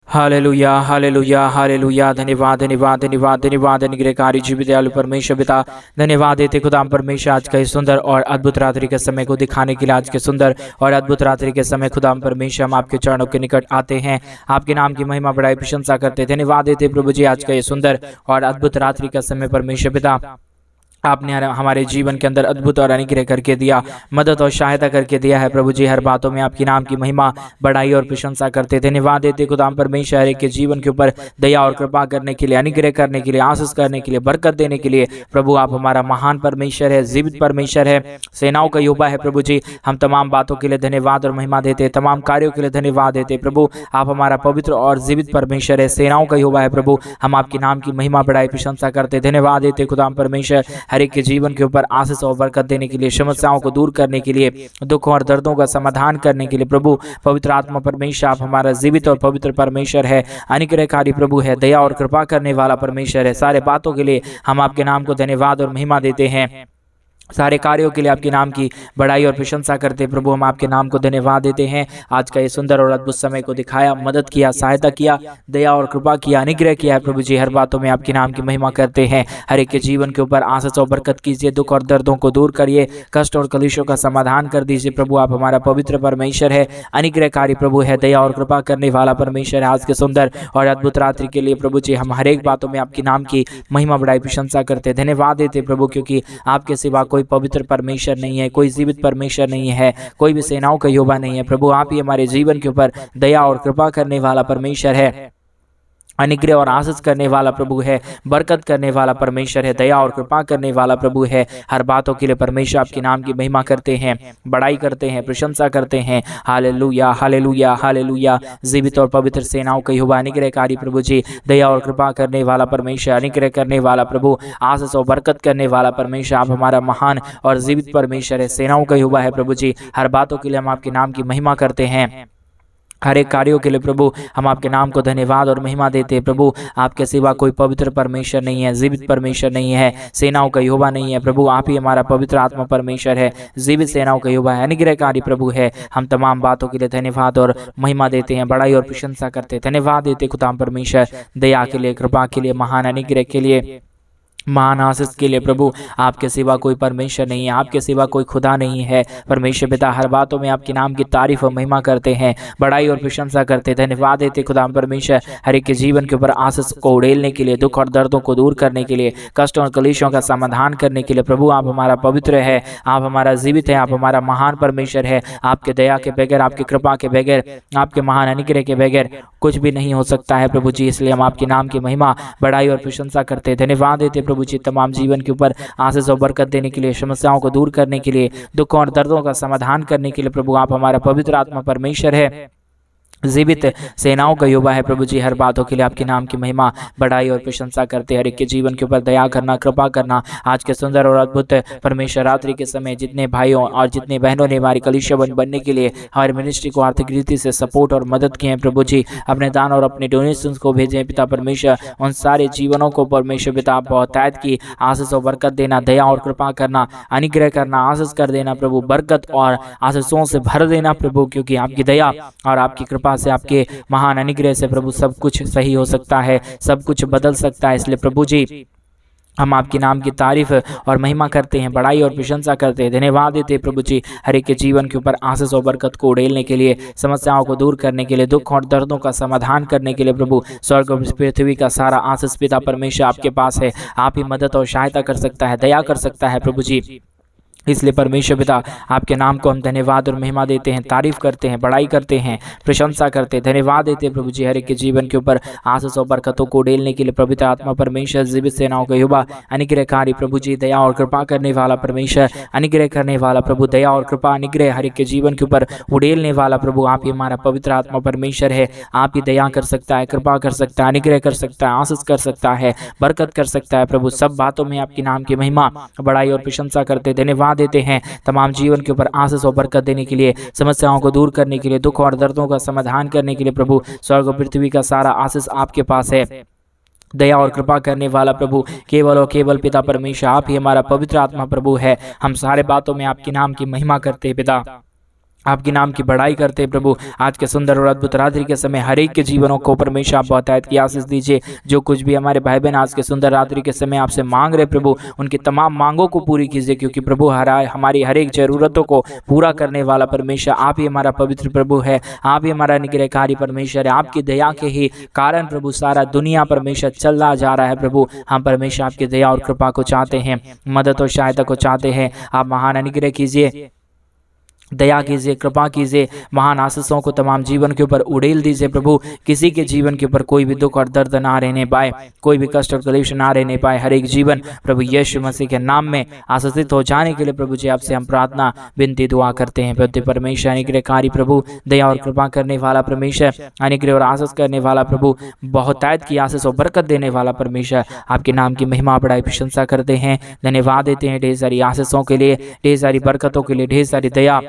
Hallelujah hallelujah hallelujah. धन्यवाद धन्यवाद धन्यवाद धन्यवाद अनुग्रहकारी जीवित दयालु परमेश्वर पिता, धन्यवाद देते खुदा परमेश्वर आज का इस सुंदर और अद्भुत रात्रि के समय को दिखाने के लिए। आज के सुंदर और अद्भुत रात्रि के समय खुदा परमेश्वर हम आपके चरणों के निकट आते हैं, आपके नाम की महिमा बढ़ाई प्रशंसा करते। धन्यवाद देते प्रभु जी आज का ये सुंदर और अद्भुत रात्रि का समय परमेश्वर पिता आपने हमारे जीवन के अंदर अद्भुत और अनुग्रह करके दिया, मदद और सहायता करके दिया है प्रभु जी। हर बातों में आपके नाम की महिमा बढ़ाई और प्रशंसा करते। धन्यवाद देते खुदा परमेश्वर एक के जीवन के ऊपर दया और कृपा करने के लिए, अनुग्रह करने के लिए, आशीष करने के लिए, बरकत देने के लिए। प्रभु आप हमारा महान परमेश्वर है, जीवित परमेश्वर है, सेनाओं का यहोवा है प्रभु जी। हम तमाम बातों के लिए धन्यवाद और महिमा देते, तमाम कार्यों के लिए धन्यवाद देते। प्रभु आप हमारा पवित्र और जीवित परमेश्वर है, सेनाओं का यहोवा है प्रभु। हम आपके नाम की महिमा बढ़ाई प्रशंसा करते। धन्यवाद देते खुदा परमेश्वर हर एक के जीवन के ऊपर आशीष और बरकत देने के लिए, समस्याओं को दूर करने के लिए, दुखों और दर्दों का समाधान करने के लिए। प्रभु पवित्र आत्मा परमेश्वर आप हमारा जीवित और पवित्र परमेश्वर है, अनुग्रहकारी प्रभु है, दया और कृपा करने वाला परमेश्वर है। सारे बातों के लिए हम आपके नाम को धन्यवाद और महिमा देते हैं, सारे कार्यों के लिए आपके नाम की बड़ाई और प्रशंसा करते। प्रभु हम आपके नाम को धन्यवाद देते हैं। आज का ये सुंदर और अद्भुत समय को दिखाया, मदद किया, सहायता किया, दया और कृपा किया, अनुग्रह किया है प्रभु जी। हर बातों में आपके नाम की महिमा करते हैं। हर एक के जीवन के ऊपर आशीष और बरकत कीजिए, दुख और दर्दों को दूर करिए, कष्ट और कलेशों का समाधान कर दीजिए। प्रभु आप हमारा पवित्र परमेश्वर है, अनुग्रहकारी प्रभु है, दया और कृपा करने वाला परमेश्वर है। आज के सुंदर और अद्भुत रात्रि के लिए प्रभु जी हम हर एक बातों में आपके नाम की महिमा बढ़ाई प्रशंसा करते, धन्यवाद देते प्रभु, क्योंकि आपके सिवा कोई पवित्र परमेश्वर नहीं है, कोई जीवित परमेश्वर नहीं है, कोई भी सेनाओं का यहोवा नहीं है। प्रभु आप ही हमारे जीवन के ऊपर दया और कृपा करने वाला परमेश्वर है, अनुग्रह और आशीष करने वाला प्रभु है, बरकत करने वाला परमेश्वर है, दया और कृपा करने वाला प्रभु है। हर बातों के लिए परमेश्वर आपके नाम की महिमा करते हैं, बड़ाई करते हैं, प्रशंसा करते हैं। Hallelujah hallelujah hallelujah. जीवित और पवित्र सेनाओं का यहोवा, अनुग्रहकारी प्रभु जी, दया और कृपा करने वाला परमेश्वर, अनुग्रह करने वाला प्रभु, आशीष और बरकत करने वाला परमेश्वर आप हमारा महान और जीवित परमेश्वर है, सेनाओं का यहोवा है प्रभु जी। हर बातों के लिए हम आपके नाम की महिमा करते हैं, हर एक कार्यों के लिए प्रभु हम आपके नाम को धन्यवाद और महिमा देते हैं। प्रभु आपके सिवा कोई पवित्र परमेश्वर नहीं है, जीवित परमेश्वर नहीं है, सेनाओं का यहोवा नहीं है। प्रभु आप ही हमारा पवित्र आत्मा परमेश्वर है, जीवित सेनाओं का यहोवा है, अनुग्रहकारी प्रभु है। हम तमाम बातों के लिए धन्यवाद और महिमा देते हैं, बड़ाई और प्रशंसा करते हैं। धन्यवाद देते खुदा परमेश्वर दया के लिए, कृपा के लिए, महान अनुग्रह के लिए, महान आशीष के लिए। प्रभु आपके सिवा कोई परमेश्वर नहीं है, आपके सिवा कोई खुदा नहीं है। परमेश्वर पिता हर बातों में आपके नाम की तारीफ और महिमा करते हैं, बड़ाई और प्रशंसा करते, धन्यवाद देते खुदा परमेश्वर हर एक के जीवन के ऊपर आशीष को उड़ेलने के लिए, दुख और दर्दों को दूर करने के लिए, कष्ट और कलेशों का समाधान करने के लिए। प्रभु आप हमारा पवित्र है, आप हमारा जीवित है, आप हमारा महान परमेश्वर है। आपके दया के बगैर, आपकी कृपा के बगैर, आपके महान अनुग्रह के बगैर कुछ भी नहीं हो सकता है प्रभु जी। इसलिए हम आपके नाम की महिमा, बड़ाई और प्रशंसा करते, धन्यवाद देते प्रभु जी। तमाम जीवन के ऊपर आशीष और बरकत देने के लिए, समस्याओं को दूर करने के लिए, दुखों और दर्दों का समाधान करने के लिए प्रभु आप हमारा पवित्र आत्मा परमेश्वर है, जीवित सेनाओं का यहोवा है प्रभु जी। हर बातों के लिए आपके नाम की महिमा, बड़ाई और प्रशंसा करते, हर एक के जीवन के ऊपर दया करना, कृपा करना। आज के सुंदर और अद्भुत परमेश्वर रात्रि के समय जितने भाइयों और जितने बहनों ने हमारी कलीसिया बनने के लिए हमारी मिनिस्ट्री को आर्थिक रीति से सपोर्ट और मदद किए हैं प्रभु जी, अपने दान और अपने डोनेशन को भेजे पिता परमेश्वर, उन सारे जीवनों को परमेश्वर पिता आप बहुतायत की आशीष और बरकत देना, दया और कृपा करना, अनुग्रह करना, आशीष कर देना प्रभु, बरकत और आशीषों से भर देना प्रभु, क्योंकि आपकी दया और आपकी कृपा से, आपके महान अनुग्रह से प्रभु सब कुछ सही हो सकता है, सब कुछ बदल सकता है। इसलिए प्रभु जी हम आपके नाम की तारीफ और महिमा करते हैं, बड़ाई और प्रशंसा करते हैं, धन्यवाद देते हैं प्रभु जी। हर एक के जीवन के ऊपर आशीष और बरकत को उड़ेलने के लिए, समस्याओं को दूर करने के लिए, दुख और दर्दों का समाधान करने के लिए प्रभु स्वर्ग और पृथ्वी का सारा आशीष पिता परमेश्वर आपके पास है। आप ही मदद और सहायता कर सकता है, दया कर सकता है प्रभु जी। इसलिए परमेश्वर पिता आपके नाम को हम धन्यवाद और महिमा देते हैं, तारीफ करते हैं, बड़ाई करते हैं, प्रशंसा करते हैं, धन्यवाद देते हैं प्रभु जी। हर एक के जीवन के ऊपर आशीष और बरकतों को उड़ेलने के लिए पवित्र आत्मा परमेश्वर, जीवित सेनाओं का यहोवा, अनुग्रहकारी प्रभु जी, दया और कृपा करने वाला परमेश्वर, अनुग्रह करने वाला प्रभु, दया और कृपा अनुग्रह हर एक के जीवन के ऊपर उड़ेलने वाला प्रभु आप ही हमारा पवित्र आत्मा परमेश्वर है। आप ही दया कर सकता है, कृपा कर सकता है, अनुग्रह कर सकता है, आशीष कर सकता है, बरकत कर सकता है प्रभु। सब बातों में आपके नाम की महिमा, बड़ाई और प्रशंसा करते, धन्यवाद देते हैं तमाम जीवन के ऊपर आशीष और बरकत देने के लिए, समस्याओं को दूर करने के लिए, दुख और दर्दों का समाधान करने के लिए प्रभु स्वर्ग और पृथ्वी का सारा आशीष आपके पास है। दया और कृपा करने वाला प्रभु केवल और केवल पिता परमेश्वर आप ही हमारा पवित्र आत्मा प्रभु है। हम सारे बातों में आपके नाम की महिमा करते हैं पिता, आपके नाम की बड़ाई करते हैं प्रभु। आज के सुंदर और अद्भुत रात्रि के समय हर एक के जीवनों को परमेश्वर आप बहुतायत की आशीष दीजिए। जो कुछ भी हमारे भाई बहन आज के सुंदर रात्रि के समय आपसे मांग रहे प्रभु, उनकी तमाम मांगों को पूरी कीजिए, क्योंकि प्रभु हमारी हर एक जरूरतों को पूरा करने वाला परमेश्वर आप ही हमारा पवित्र प्रभु है। आप ही हमारा निग्रहकारी परमेश्वर है। आपकी दया के ही कारण प्रभु सारा दुनिया परमेश्वर चल रहा जा रहा है प्रभु। हम परमेश्वर आपकी दया और कृपा को चाहते हैं, मदद और सहायता को चाहते हैं। आप महान अनुग्रह कीजिए, दया कीजिए, कृपा कीजिए, महान आशीषों को तमाम जीवन के ऊपर उड़ेल दीजिए प्रभु। किसी के जीवन के ऊपर कोई भी दुख और दर्द ना रहने पाए, कोई भी कष्ट और क्लेश ना रहने पाए। हर एक जीवन प्रभु यीशु मसीह के नाम में आशीषित हो जाने के लिए प्रभु जी आपसे हम प्रार्थना विनती दुआ करते हैं। प्रभु परमेश्वर अनुग्रहकारी प्रभु, दया और कृपा करने वाला परमेश्वर, अनुग्रह और आशीष करने वाला प्रभु, बहुतायत की आशीष और बरकत देने वाला परमेश्वर, आपके नाम की महिमा बड़ाई प्रशंसा करते हैं, धन्यवाद देते हैं ढेर सारी आशीषों के लिए, ढेर सारी बरकतों के लिए, ढेर सारी दया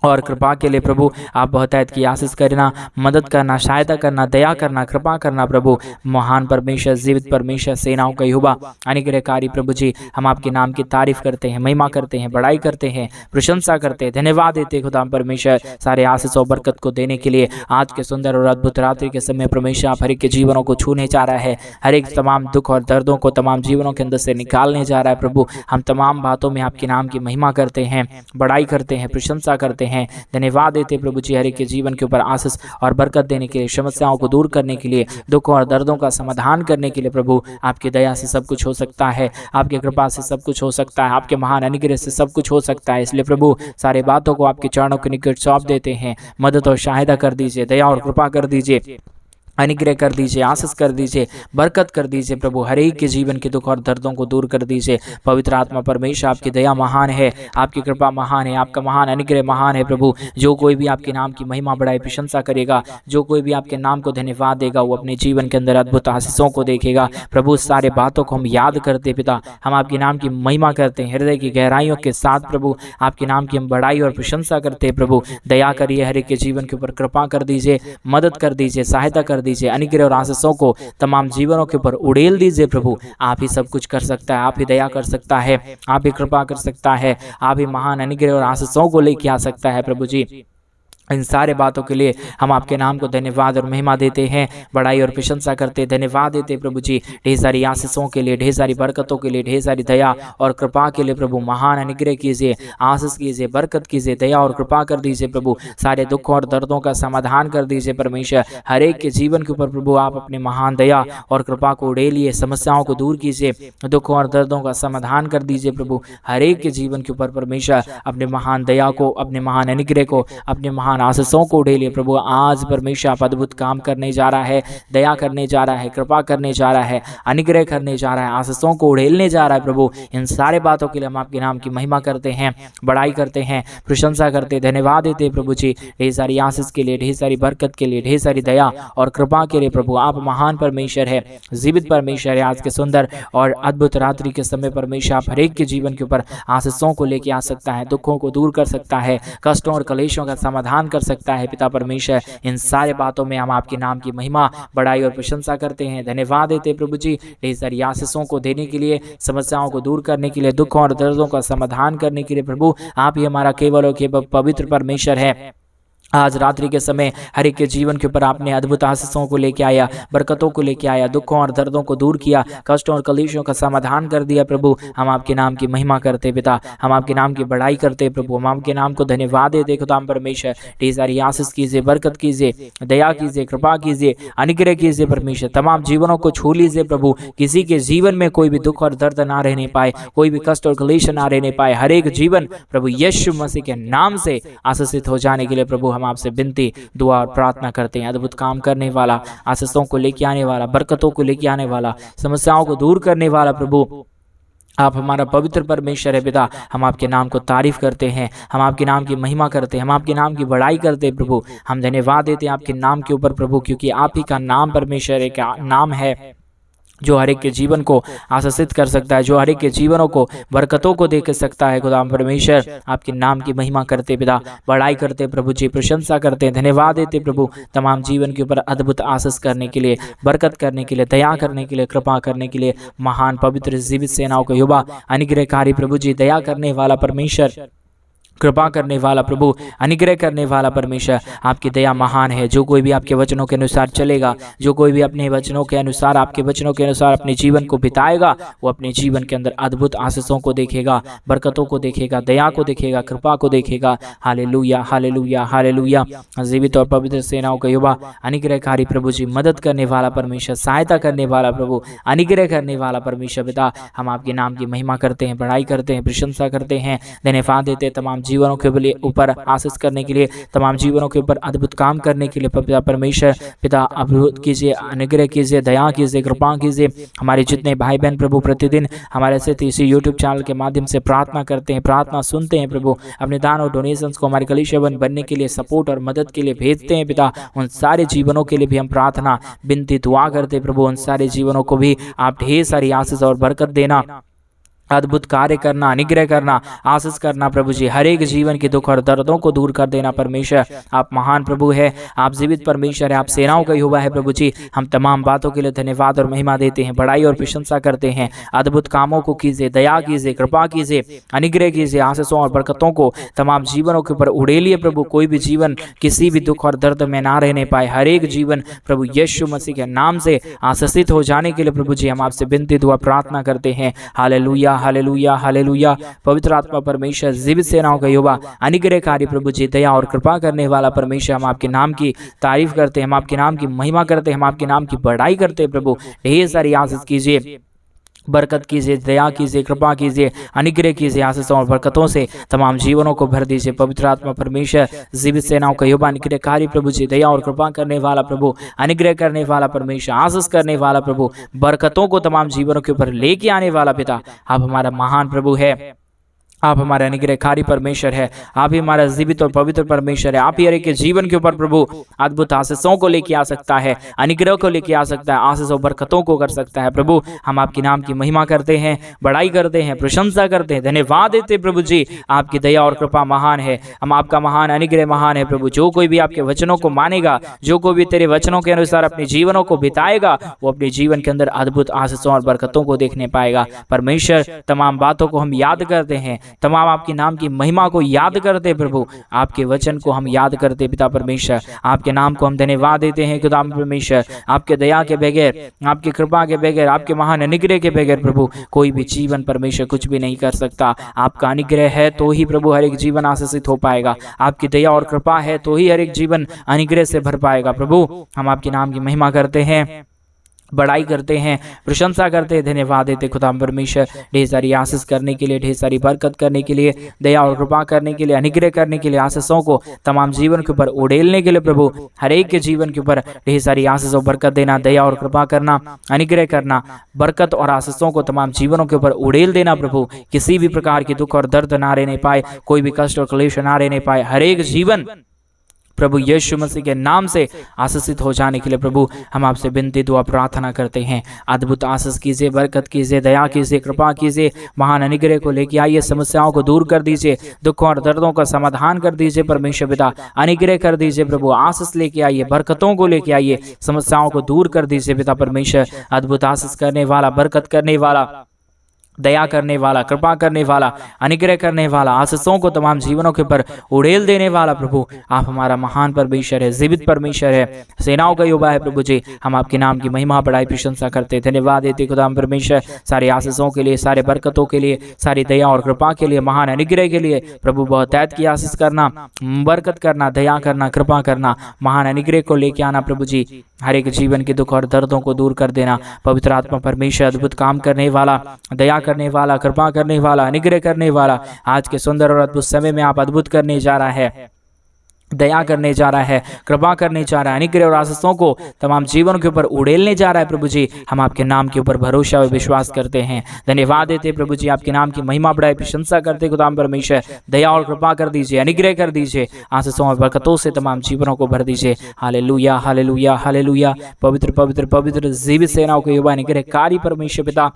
और कृपा के लिए प्रभु। आप बहुतायत की आशीष करना, मदद करना, सहायता करना, दया करना, कृपा करना प्रभु। महान परमेश्वर, जीवित परमेश्वर, सेनाओं का यहोवा, अनुग्रहकारी प्रभु जी, हम आपके नाम की तारीफ करते हैं, महिमा करते हैं, बड़ाई करते हैं, प्रशंसा करते हैं, धन्यवाद देते हैं खुदा परमेश्वर सारे आशीष और बरकत को देने के लिए। आज के सुंदर और अद्भुत रात्रि के समय परमेश्वर आप हर एक के जीवनों को छूने जा रहा है, हर एक तमाम दुख और दर्दों को तमाम जीवनों के अंदर से निकालने जा रहा है प्रभु। हम तमाम बातों में आपके नाम की महिमा करते हैं, बड़ाई करते हैं, प्रशंसा करते हैं, धन्यवाद देते प्रभु जी हर एक के जीवन के ऊपर आशीष और बरकत देने के लिए, समस्याओं को दूर करने के लिए, दुखों और दर्दों का समाधान करने के लिए प्रभु। आपकी दया से सब कुछ हो सकता है, आपकी कृपा से सब कुछ हो सकता है, आपके महान अनुग्रह से सब कुछ हो सकता है। इसलिए प्रभु सारे बातों को आपके चरणों के निकट सौंप देते हैं। मदद और सहायता कर दीजिए, दया और कृपा कर दीजिए, अनुग्रह कर दीजिए, आशीष कर दीजिए, बरकत कर दीजिए प्रभु। हर एक के जीवन के दुख और दर्दों को दूर कर दीजिए। पवित्र आत्मा परमेश्वर आपकी दया महान है, आपकी कृपा महान है, आपका महान अनुग्रह महान है प्रभु। जो कोई भी आपके नाम की महिमा बढ़ाई प्रशंसा करेगा, जो कोई भी आपके नाम को धन्यवाद देगा, वो अपने जीवन के अंदर अद्भुत आशीषों को देखेगा प्रभु। सारे बातों को हम याद करते पिता, हम आपके नाम की महिमा करते हैं हृदय की गहराइयों के साथ प्रभु। आपके नाम की हम बड़ाई और प्रशंसा करते हैं प्रभु। दया करिए, हर एक के जीवन के ऊपर कृपा कर दीजिए, मदद कर दीजिए, सहायता कर दीजिए, अनुग्रह और आशीषों को तमाम जीवनों के ऊपर उड़ेल दीजिए प्रभु। आप ही सब कुछ कर सकता है, आप ही दया कर सकता है, आप ही कृपा कर सकता है, आप ही महान अनुग्रह और आशीषों को लेके आ सकता है प्रभु जी। इन सारे बातों के लिए हम आपके नाम को धन्यवाद और महिमा देते हैं, बड़ाई और प्रशंसा करते, धन्यवाद देते प्रभु जी। ढेर सारी आशीषों के लिए, ढेर सारी बरकतों के लिए, ढेर सारी दया और कृपा के लिए प्रभु। महान अनुग्रह कीजिए, आशीष कीजिए, बरकत कीजिए, दया और कृपा कर दीजिए प्रभु। सारे दुखों और दर्दों का समाधान कर दीजिए परमेश्वर। हर एक के जीवन के ऊपर प्रभु आप अपने महान दया और कृपा को उड़ेलिए, समस्याओं को दूर कीजिए, दुखों और दर्दों का समाधान कर दीजिए प्रभु। हर एक के जीवन के ऊपर परमेश्वर अपने महान दया को, अपने महान अनुग्रह को, अपने महान आशीषों को उड़ेलिए प्रभु। आज परमेश्वर आप अद्भुत काम करने जा रहा है, दया करने जा रहा है, कृपा करने जा रहा है, अनुग्रह करने जा रहा है, आशीषों को उड़ेलने जा रहा है प्रभु। इन सारे बातों के लिए हम आपके नाम की महिमा करते हैं, बड़ाई करते हैं, प्रशंसा करते हैं, धन्यवाद देते हैं प्रभु जी। ढेर सारी आशीष के लिए, ढेर सारी बरकत के लिए, ढेर सारी दया और कृपा के लिए प्रभु। आप महान परमेश्वर है, जीवित परमेश्वर है। आज के सुंदर और अद्भुत रात्रि के समय परमेश्वर आप हर एक के जीवन के ऊपर आशीषों को लेके आ सकता है, दुखों को दूर कर सकता है, कष्टों और कलेशों का समाधान कर सकता है पिता परमेश्वर। इन सारे बातों में हम आपके नाम की महिमा, बड़ाई और प्रशंसा करते हैं, धन्यवाद देते प्रभु जी। ढेर सारी आशीषों को देने के लिए, समस्याओं को दूर करने के लिए, दुखों और दर्दों का समाधान करने के लिए प्रभु आप ही हमारा केवल और केवल पवित्र परमेश्वर है। आज रात्रि के समय हर एक के जीवन के ऊपर आपने अद्भुत आशीषों को लेके आया, बरकतों को लेके आया, दुखों और दर्दों को दूर किया, कष्टों और कलेशों का समाधान कर दिया प्रभु। हम आपके नाम की महिमा करते पिता, हम आपके नाम की बड़ाई करते प्रभु, हम आपके नाम को धन्यवाद देते खुदा परमेश्वर। ढेर सारी आशीष कीजिए, बरकत कीजिए, दया कीजिए, कृपा कीजिए, अनुग्रह कीजिए परमेश्वर। तमाम जीवनों को छू लीजिए प्रभु। किसी के जीवन में कोई भी दुख और दर्द ना रहने पाए, कोई भी कष्ट और कलेश ना रहने पाए। हर एक जीवन प्रभु यीशु मसीह के नाम से आशीषित हो जाने के लिए प्रभु हम आपसे विनती, दुआ और प्रार्थना करते हैं। अद्भुत काम करने वाला, आशीषों को लेके आने वाला, बरकतों को लेके आने वाला, समस्याओं को दूर करने वाला प्रभु आप हमारा पवित्र परमेश्वर है पिता। हम आपके नाम को तारीफ करते हैं, हम आपके नाम की महिमा करते हैं, हम आपके नाम की बड़ाई करते हैं प्रभु। हम धन्यवाद देते हैं आपके नाम के ऊपर प्रभु, क्योंकि आप ही का नाम परमेश्वर एक नाम है जो हर एक के जीवन को आशीषित कर सकता है, जो हर एक के जीवनों को बरकतों को दे सकता है। खुदा परमेश्वर आपके नाम की महिमा करते पिता, बड़ाई करते प्रभु जी, प्रशंसा करते हैं, धन्यवाद देते प्रभु। तमाम जीवन के ऊपर अद्भुत आशीष करने के लिए, बरकत करने के लिए, दया करने के लिए, कृपा करने के लिए महान पवित्र जीवित सेनाओं को युवा अनुग्रहकारी प्रभु जी, दया करने वाला परमेश्वर, कृपा करने वाला प्रभु, अनुग्रह करने वाला परमेश्वर, आपकी दया महान है। जो कोई भी आपके वचनों के अनुसार चलेगा, जो कोई भी अपने वचनों के अनुसार, आपके वचनों के अनुसार अपने जीवन को बिताएगा, वो अपने जीवन के अंदर अद्भुत आशीषों को देखेगा, बरकतों को देखेगा, दया को देखेगा, कृपा को देखेगा। Hallelujah, hallelujah, hallelujah. जीवित और पवित्र सेनाओं का युवा, अनुग्रहकारी प्रभु जी, मदद करने वाला परमेश्वर, सहायता करने वाला प्रभु, अनुग्रह करने वाला परमेश्वर पिता, हम आपके नाम की महिमा करते हैं, बड़ाई करते हैं, प्रशंसा करते हैं, धन्यवाद देते हैं तमाम जीवनों के ऊपर आशीष करने के लिए, तमाम जीवनों के ऊपर अद्भुत काम करने के लिए। पिता परमेश्वर पिता, अद्भुत कीजिए, अनुग्रह कीजिए, दया कीजिए, कृपा कीजिए। हमारे जितने भाई बहन प्रभु प्रतिदिन हमारे से इसी यूट्यूब चैनल के माध्यम से प्रार्थना करते हैं, प्रार्थना सुनते हैं प्रभु, अपने दान और डोनेशंस को हमारे कलीसिया बनने के लिए, सपोर्ट और मदद के लिए भेजते हैं पिता, उन सारे जीवनों के लिए भी हम प्रार्थना विनती दुआ करते हैं प्रभु। उन सारे जीवनों को भी आप ढेर सारी आशीष और बरकत देना, अद्भुत कार्य करना, अनुग्रह करना, आशीष करना प्रभु जी। हर एक जीवन के दुख और दर्दों को दूर कर देना परमेश्वर। आप महान प्रभु है, आप जीवित परमेश्वर है, आप सेनाओं का यहोवा है प्रभु जी। हम तमाम बातों के लिए धन्यवाद और महिमा देते हैं, बड़ाई और प्रशंसा करते हैं। अद्भुत कामों को कीजिए, दया कीजिए, कृपा कीजिए, अनुग्रह कीजिए, आशीषों और बरकतों को तमाम जीवनों के ऊपर उड़ेलिए प्रभु। कोई भी जीवन किसी भी दुख और दर्द में ना रहने पाए, हर एक जीवन प्रभु यीशु मसीह के नाम से आशीषित हो जाने के लिए प्रभु जी हम आपसे विनती दुआ प्रार्थना करते हैं। Hallelujah, hallelujah, hallelujah. पवित्र आत्मा परमेश्वर, जीवित सेनाओं का युवा, अनुग्रहकारी प्रभु जी, दया और कृपा करने वाला परमेश्वर, हम आपके नाम की तारीफ करते हैं, हम आपके नाम की महिमा करते हैं, हम आपके नाम की बढ़ाई करते हैं प्रभु। ढेर सारी आशीष कीजिए, बरकत कीजिए, दया कीजिए, कृपा कीजिए, अनुग्रह कीजिए, आशीषों और बरकतों से तमाम जीवनों को भर दीजिए। पवित्र आत्मा परमेश्वर, जीवित सेनाओं का युवा, अनुग्रहकारी प्रभु जी, दया और कृपा करने वाला प्रभु, अनुग्रह करने वाला परमेश्वर, आशीष करने वाला प्रभु, बरकतों को तमाम जीवनों के ऊपर लेके आने वाला पिता, आप हमारा महान प्रभु है, आप हमारा अनुग्रहकारी परमेश्वर है, आप ही हमारा जीवित और पवित्र परमेश्वर है। आप ही हर एक के जीवन के ऊपर प्रभु अद्भुत आशीषों को लेके आ सकता है, अनुग्रह को लेके आ सकता है, आशीष और बरकतों को कर सकता है प्रभु। हम आपके नाम की महिमा करते हैं, बड़ाई करते हैं, प्रशंसा करते हैं, धन्यवाद देते हैं प्रभु जी। आपकी दया और कृपा महान है, हम आपका महान अनुग्रह महान है प्रभु। जो कोई भी आपके वचनों को मानेगा, जो कोई भी तेरे वचनों के अनुसार अपने जीवनों को बिताएगा, वो अपने जीवन के अंदर अद्भुत आशीषों और बरकतों को देखने पाएगा परमेश्वर। तमाम बातों को हम याद करते हैं, तमाम आपके नाम की महिमा को याद करते प्रभु, आपके वचन को हम याद करते पिता परमेश्वर। आपके नाम को हम धन्यवाद देते हैं खुदा परमेश्वर। आपके दया के बगैर, आपकी कृपा के बगैर, आपके महान अनुग्रह के बगैर प्रभु कोई भी जीवन परमेश्वर कुछ भी नहीं कर सकता। आपका अनुग्रह है तो ही प्रभु हर एक जीवन आशीषित हो पाएगा, आपकी दया और कृपा है तो ही हर एक जीवन अनुग्रह से भर पाएगा प्रभु। हम आपके नाम की महिमा करते हैं, बड़ाई करते हैं, प्रशंसा करते हैं, धन्यवाद देते खुदा परमेश्वर। ढेर सारी आशीष करने के लिए, ढेर सारी बरकत करने के लिए, दया और कृपा करने के लिए, अनुग्रह करने के लिए, आशीषों को तमाम जीवन के ऊपर उड़ेलने के लिए प्रभु, हर एक के जीवन के ऊपर ढेर सारी आशीष और बरकत देना, दया और कृपा करना, अनुग्रह करना, बरकत और आशीषों को तमाम जीवनों के ऊपर उड़ेल देना प्रभु। किसी भी प्रकार की दुख और दर्द ना रहने पाए, कोई भी कष्ट और क्लेश ना रहने पाए, हर एक जीवन प्रभु यीशु मसीह के नाम से आशीषित हो जाने के लिए प्रभु हम आपसे विनती दुआ प्रार्थना करते हैं। अद्भुत आशीष कीजिए, बरकत कीजिए, दया कीजिए, कृपा कीजिए, महान अनुग्रह को लेके आइए, समस्याओं को दूर कर दीजिए, दुखों और दर्दों का समाधान कर दीजिए परमेश्वर पिता। अनुग्रह कर दीजिए प्रभु, आशीष लेके आइए, बरकतों को लेके आइए, समस्याओं को दूर कर दीजिए पिता परमेश्वर। अद्भुत आशीष करने वाला, बरकत करने वाला, दया करने वाला, कृपा करने वाला, अनुग्रह करने वाला, आशीषों को तमाम जीवनों के ऊपर उड़ेल देने वाला प्रभु, आप हमारा महान परमेश्वर है, जीवित परमेश्वर है, सेनाओं का यहोवा है प्रभु जी। हम आपके नाम की महिमा, बड़ाई, प्रशंसा करते, धन्यवाद देते खुदा परमेश्वर, सारे आशीषों के लिए, सारे बरकतों के लिए, सारी दया और कृपा के लिए, महान अनुग्रह के लिए प्रभु। बहुतायत की आशीष करना, बरकत करना, दया करना, कृपा करना, महान अनुग्रह को लेके आना प्रभु जी। हर एक जीवन के दुख और दर्दों को दूर कर देना। पवित्र आत्मा परमेश्वर, अद्भुत काम करने वाला, दया करने वाला, कृपा करने वाला, अनुग्रह करने वाला, आज के सुंदर और अद्भुत समय में आप अद्भुत करने जा रहा है, दया करने जा रहा है, कृपा करने जा रहा है, अनुग्रह और आशीषों को तमाम जीवन के ऊपर उड़ेलने जा रहा है प्रभु जी। हम आपके नाम के ऊपर भरोसा और विश्वास करते हैं, धन्यवाद देते प्रभु जी। आपके नाम की महिमा, बड़ाई, प्रशंसा करते खुदा परमेश्वर। दया और कृपा कर दीजिए, अनुग्रह कर दीजिए, आशीषों और बरकतों से तमाम जीवनों को भर दीजिए। Hallelujah, hallelujah, hallelujah. पवित्र पवित्र पवित्र जीवित सेनाओं के युवा अनुग्रहकारी परमेश्वर पिता,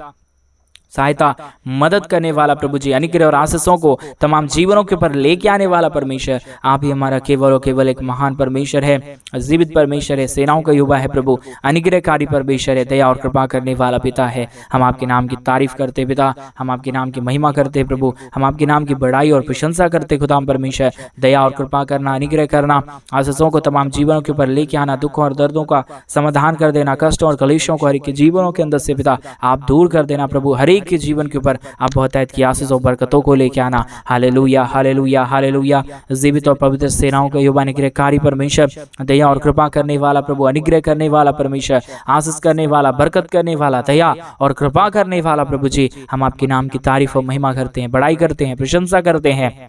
सहायता मदद करने वाला प्रभु जी, अनुग्रह और आशीषों को तमाम जीवनों के ऊपर लेके आने वाला परमेश्वर, आप ही हमारा केवल और केवल एक महान परमेश्वर है, जीवित परमेश्वर है, सेनाओं का युवा है प्रभु, अनुग्रहकारी परमेश्वर है, दया और कृपा करने वाला पिता है। हम आपके नाम की तारीफ करते पिता, हम आपके नाम की महिमा करते प्रभु, हम आपके नाम की बड़ाई और प्रशंसा करते खुदाम परमेश्वर। दया और कृपा करना, अनुग्रह करना, आशीषों को तमाम जीवनों के ऊपर लेके आना, दुखों और दर्दों का समाधान कर देना, कष्टों और कलेशों को हर एक के जीवनों के अंदर से पिता आप दूर कर देना प्रभु। हर एक के जीवन के ऊपर आप बहुतायत की आशीष और बरकतों को लेके आना। Hallelujah hallelujah hallelujah. जीवित और पवित्र सेनाओं का युवा अनुग्रहकारी परमेश्वर, दया और कृपा करने वाला प्रभु, अनुग्रह करने वाला परमेश्वर, आशीष करने वाला, बरकत करने वाला, दया और कृपा करने वाला प्रभु जी, हम आपके नाम की तारीफ और महिमा करते हैं, बड़ाई करते हैं, प्रशंसा करते हैं,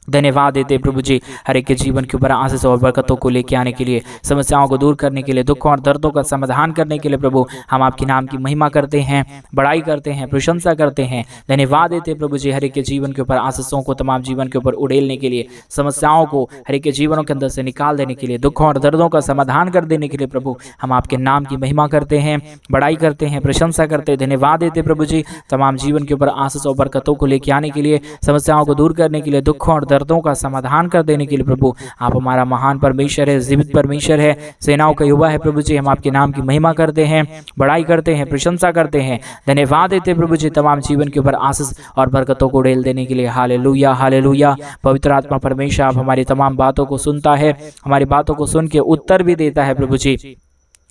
धन्यवाद देते प्रभु जी। हर एक के जीवन के ऊपर आशीष और बरकतों को लेके आने के लिए, समस्याओं को दूर करने के लिए, दुखों और दर्दों का समाधान करने के लिए प्रभु हम आपके नाम की महिमा करते हैं, बड़ाई करते हैं, प्रशंसा करते हैं, धन्यवाद देते प्रभु जी। हर एक के जीवन के ऊपर आशीषों को तमाम जीवन के ऊपर उड़ेलने के लिए, समस्याओं को हर एक के जीवनों के अंदर से निकाल देने के लिए, दुखों और दर्दों का समाधान कर देने के लिए प्रभु हम आपके नाम की महिमा करते हैं, बड़ाई करते हैं, प्रशंसा करते हैं, धन्यवाद देते प्रभु जी। तमाम जीवन के ऊपर आशीष और बरकतों को लेके आने के लिए, समस्याओं को दूर करने के लिए, दुखों और दर्दों का समाधान कर देने के लिए प्रभु आप हमारा महान परमेश्वर है, जीवित परमेश्वर है, सेनाओं का युवा है प्रभु जी। हम आपके नाम की महिमा करते हैं, बड़ाई करते हैं, प्रशंसा करते हैं, धन्यवाद देते प्रभु जी। तमाम जीवन के ऊपर आशीष और बरकतों को उड़ेल देने के लिए। Hallelujah hallelujah. पवित्र आत्मा परमेश्वर आप हमारी तमाम बातों को सुनता है, हमारी बातों को सुन के उत्तर भी देता है प्रभु जी।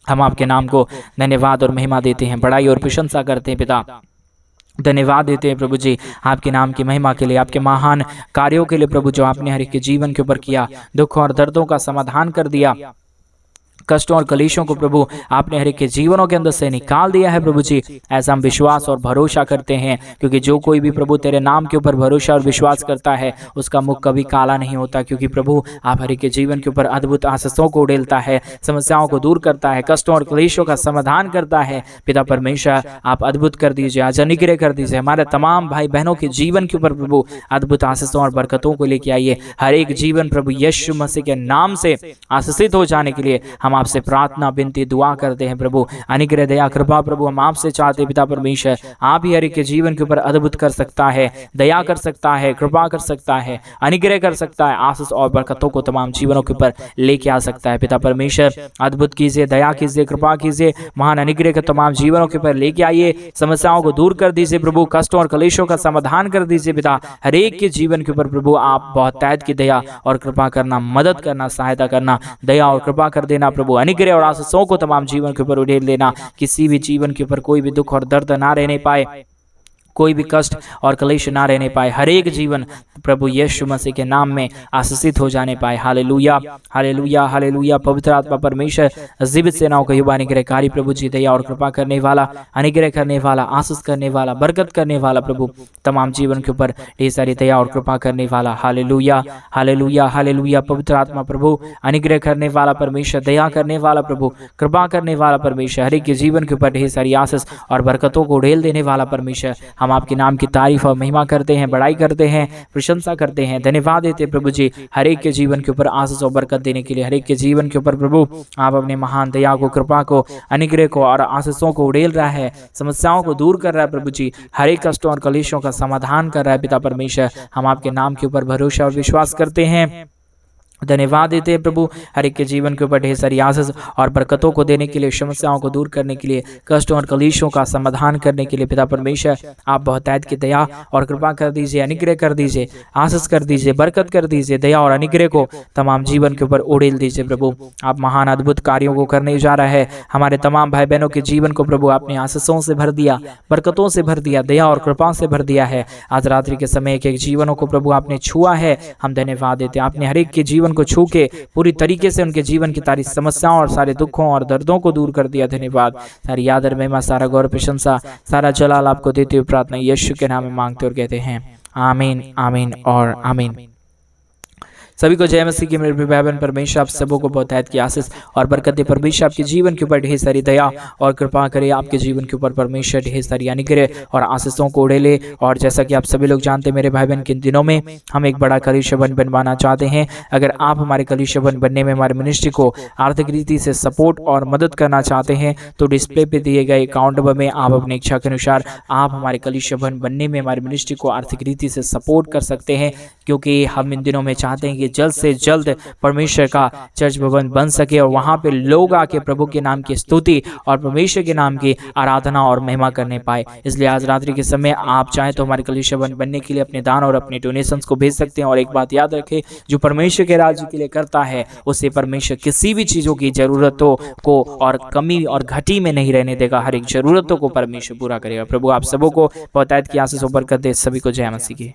हम आपके नाम को धन्यवाद और महिमा देते हैं, बड़ाई और प्रशंसा करते हैं पिता, धन्यवाद देते हैं प्रभु जी आपके नाम की महिमा के लिए, आपके महान कार्यों के लिए प्रभु, जो आपने हर एक के जीवन के ऊपर किया, दुखों और दर्दों का समाधान कर दिया, कष्टों और कलेशों को प्रभु आपने हर एक के जीवनों के अंदर से निकाल दिया है प्रभु जी। ऐसा हम विश्वास और भरोसा करते हैं, क्योंकि जो कोई भी प्रभु तेरे नाम के ऊपर भरोसा और विश्वास करता है उसका मुख कभी काला नहीं होता, क्योंकि प्रभु आप हर एक के जीवन के ऊपर अद्भुत आशीषों को उड़ेलता है, समस्याओं को दूर करता है, कष्टों और कलेशों का समाधान करता है। पिता परमेश्वर आप अद्भुत कर दीजिए, आज अनुग्रह कर दीजिए, हमारे तमाम भाई बहनों के जीवन के ऊपर प्रभु अद्भुत आशीषों और बरकतों को लेके आइए। हर एक जीवन प्रभु यीशु मसीह के नाम से आशीषित हो जाने के लिए हम आपसे प्रार्थना विनती दुआ करते हैं प्रभु। अनुग्रह दया कृपा प्रभु हम आपसे चाहते पिता परमेश्वर, आप ही हर एक के जीवन के ऊपर अद्भुत कर सकता है, दया कर सकता है, कृपा कर सकता है, अनुग्रह कर सकता है, आशीष और बरकतों को तमाम जीवनों के ऊपर लेके आ सकता है। पिता परमेश्वर अद्भुत कीजिए, दया कीजिए, कृपा कीजिए, महान अनुग्रह के तमाम जीवनों के ऊपर लेके आइए, समस्याओं को दूर कर दीजिए प्रभु, कष्टों और कलेशों का समाधान कर दीजिए पिता। हर एक के जीवन के ऊपर प्रभु आप बहुतायत की दया और कृपा करना, मदद करना, सहायता करना, दया और कृपा कर देना प्रभु। अनुग्रह और आशीषों को तमाम जीवन के ऊपर उड़ेल देना, किसी भी जीवन के ऊपर कोई भी दुख और दर्द ना रहने पाए, कोई भी कष्ट और क्लेश ना रहने पाए, हर एक जीवन प्रभु यीशु मसीह के नाम में आशीषित हो जाने पाए। Hallelujah hallelujah hallelujah. पवित्र आत्मा परमेश्वर जीवित सेनाओं का युवा अनुग्रहकारी प्रभु जी, दया और कृपा करने वाला, अनुग्रह करने वाला, आशीष करने वाला, बरकत करने वाला प्रभु, तमाम जीवन के ऊपर ढेर सारी दया और कृपा करने वाला। Hallelujah hallelujah hallelujah. पवित्र आत्मा प्रभु अनुग्रह करने वाला परमेश्वर, दया करने वाला प्रभु, कृपा करने वाला परमेश्वर, हर एक के जीवन के ऊपर ढेर सारी आशीष और बरकतों को उड़ेल देने वाला परमेश्वर, हम आपके नाम की तारीफ और महिमा करते हैं, बड़ाई करते हैं, प्रशंसा करते हैं, धन्यवाद देते प्रभु जी। हर एक के जीवन के ऊपर आशीष और बरकत देने के लिए, हर एक के जीवन के ऊपर प्रभु आप अपने महान दया को, कृपा को, अनुग्रह को और आशीषों को उड़ेल रहा है, समस्याओं को दूर कर रहा है प्रभु जी, हर एक कष्टों और कलेशों का समाधान कर रहा है पिता परमेश्वर। हम आपके नाम के ऊपर भरोसा और विश्वास करते हैं, धन्यवाद देते हैं प्रभु। हर एक के जीवन के ऊपर ढेर सारी आशीष और बरकतों को देने के लिए, समस्याओं को दूर करने के लिए, कष्टों और कलेशों का समाधान करने के लिए पिता परमेश्वर आप बहुतायत की दया और कृपा कर दीजिए, अनुग्रह कर दीजिए, आशीष कर दीजिए, बरकत कर दीजिए, दया और अनुग्रह को तमाम जीवन के ऊपर उड़ेल दीजिए प्रभु। आप महान अद्भुत कार्यों को करने जा रहा है, हमारे तमाम भाई बहनों के जीवन को प्रभु आपने आशीषों से भर दिया, बरकतों से भर दिया, दया और कृपा से भर दिया है। आज रात्रि के समय एक एक जीवनों को प्रभु आपने छुआ है, हम धन्यवाद देते हैं। आपने हर एक के जीवन को छू के पूरी तरीके से उनके जीवन की सारी समस्याओं और सारे दुखों और दर्दों को दूर कर दिया। धन्यवाद। सारी आदर महिमा, सारा गौरव प्रशंसा, सारा जलाल आपको देते हुए प्रार्थना यीशु के नाम में मांगते और कहते हैं आमीन आमीन और आमीन। सभी को जय मसीह की। मेरे भाई बहन परमेश्वर आप सबों को बहुतायत की आशीष और बरकत दे। परमेश्वर आपके जीवन के ऊपर ढेर सारी दया और कृपा करे। आपके जीवन के ऊपर परमेश्वर ढेर सारी अनुग्रह और आशीषों को उड़े ले। और जैसा कि आप सभी लोग जानते हैं मेरे भाई बहन, किन दिनों में हम एक बड़ा कलीसिया बनवाना चाहते हैं। अगर आप हमारे कलीसिया बनने में हमारे मिनिस्ट्री को आर्थिक रीति से सपोर्ट और मदद करना चाहते हैं तो डिस्प्ले पे दिए गए अकाउंट नंबर में आप अपनी इच्छा के अनुसार आप हमारे कलीसिया बनने में हमारे मिनिस्ट्री को आर्थिक रीति से सपोर्ट कर सकते हैं, क्योंकि हम इन दिनों में चाहते हैं कि जल्द से जल्द परमेश्वर का चर्च भवन बन सके और वहां पे लोग आके प्रभु के नाम की स्तुति और परमेश्वर के नाम की आराधना और महिमा करने पाए। इसलिए आज रात्रि के समय आप चाहें तो हमारे कलीसिया बनने के लिए अपने दान और अपने डोनेशंस को भेज सकते हैं। और एक बात याद रखें, जो परमेश्वर के राज्य के लिए करता है उसे परमेश्वर किसी भी चीजों की जरूरतों को और कमी और घटी में नहीं रहने देगा। हर एक जरूरतों को परमेश्वर पूरा करेगा। प्रभु आप सबों को बहुतायत की आशीष और बरकत दे। सभी को जय मसीह की।